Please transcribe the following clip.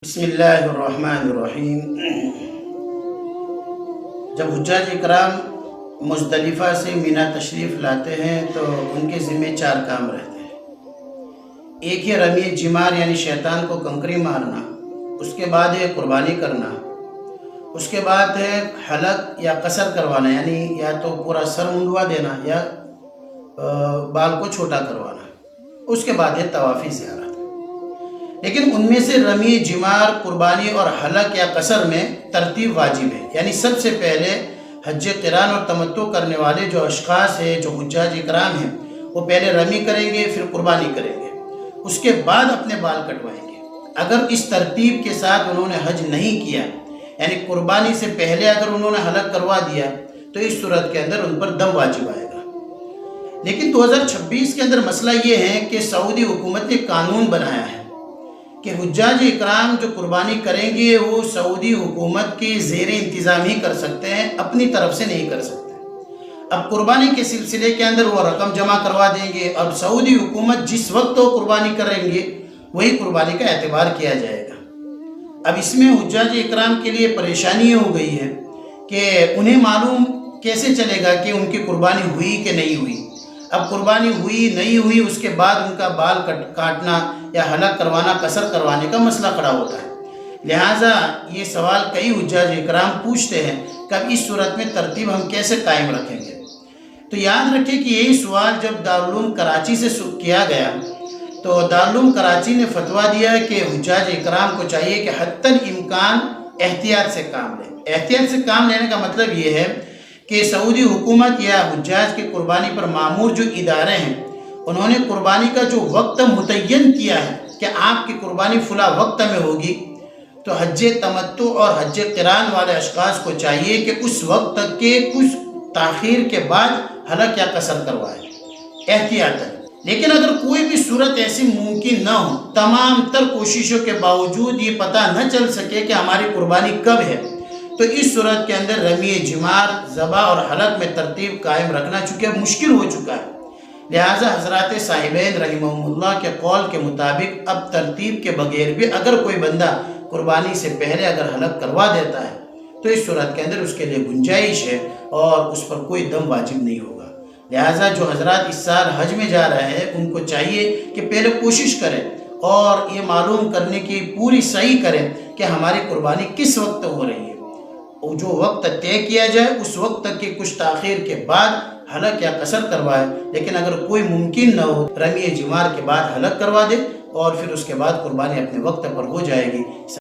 بسم اللہ الرحمن الرحیم۔ جب حجاج اکرام مزدلفہ سے مینا تشریف لاتے ہیں تو ان کے ذمہ 4 کام رہتے ہیں۔ ایک ہے رمی جمار یعنی شیطان کو کنکری مارنا، اس کے بعد ہے قربانی کرنا، اس کے بعد ہے حلق یا قصر کروانا یعنی یا تو پورا سر منڈوا دینا یا بال کو چھوٹا کروانا، اس کے بعد ہے طوافی زیارت۔ لیکن ان میں سے رمی جمار، قربانی اور حلق یا قصر میں ترتیب واجب ہے، یعنی سب سے پہلے حج قران اور تمتع کرنے والے جو اشخاص ہیں، جو حجاج اکرام ہیں، وہ پہلے رمی کریں گے، پھر قربانی کریں گے، اس کے بعد اپنے بال کٹوائیں گے۔ اگر اس ترتیب کے ساتھ انہوں نے حج نہیں کیا، یعنی قربانی سے پہلے اگر انہوں نے حلق کروا دیا تو اس صورت کے اندر ان پر دم واجب آئے گا۔ لیکن 2026 کے اندر مسئلہ یہ ہے کہ سعودی حکومت نے قانون بنایا ہے کہ حجاج اکرام جو قربانی کریں گے وہ سعودی حکومت کے زیر انتظام ہی کر سکتے ہیں، اپنی طرف سے نہیں کر سکتے۔ اب قربانی کے سلسلے کے اندر وہ رقم جمع کروا دیں گے اور سعودی حکومت جس وقت وہ قربانی کریں گے وہی قربانی کا اعتبار کیا جائے گا۔ اب اس میں حجاج اکرام کے لیے پریشانی ہو گئی ہے کہ انہیں معلوم کیسے چلے گا کہ ان کی قربانی ہوئی کہ نہیں ہوئی۔ اب قربانی ہوئی نہیں ہوئی، اس کے بعد ان کا بال کاٹنا یا حلق کروانا، قصر کروانے کا مسئلہ کھڑا ہوتا ہے۔ لہٰذا یہ سوال کئی حجاج اکرام پوچھتے ہیں کہ اب اس صورت میں ترتیب ہم کیسے قائم رکھیں گے؟ تو یاد رکھیں کہ یہی سوال جب دارالعلوم کراچی سے کیا گیا تو دارالعلوم کراچی نے فتویٰ دیا کہ حجاج اکرام کو چاہیے کہ حتی الامکان احتیاط سے کام لیں۔ احتیاط سے کام لینے کا مطلب یہ ہے کہ سعودی حکومت یا حجاج کی قربانی پر مامور جو ادارے ہیں، انہوں نے قربانی کا جو وقت متعین کیا ہے کہ آپ کی قربانی فلاں وقت میں ہوگی، تو حج تمتع اور حج قران والے اشخاص کو چاہیے کہ اس وقت تک کے کچھ تاخیر کے بعد حلق یا قصر کروائے احتیاطاً۔ لیکن اگر کوئی بھی صورت ایسی ممکن نہ ہو، تمام تر کوششوں کے باوجود یہ پتہ نہ چل سکے کہ ہماری قربانی کب ہے، تو اس صورت کے اندر رمی جمار، ذبح اور حلق میں ترتیب قائم رکھنا چونکہ اب مشکل ہو چکا ہے۔ لہٰذا حضرات صاحبین رحمہم اللہ کے قول کے مطابق اب ترتیب کے بغیر بھی اگر کوئی بندہ قربانی سے پہلے اگر حلق کروا دیتا ہے تو اس صورت کے اندر اس کے لیے گنجائش ہے اور اس پر کوئی دم واجب نہیں ہوگا۔ لہٰذا جو حضرات اس سال حج میں جا رہے ہیں ان کو چاہیے کہ پہلے کوشش کریں اور یہ معلوم کرنے کی پوری صحیح کریں کہ ہماری قربانی کس وقت ہو رہی ہے۔ جو وقت طے کیا جائے اس وقت تک کی کچھ تاخیر کے بعد حلق یا قصر کروائے، لیکن اگر کوئی ممکن نہ ہو رمی جمار کے بعد حلق کروا دے اور پھر اس کے بعد قربانی اپنے وقت پر ہو جائے گی۔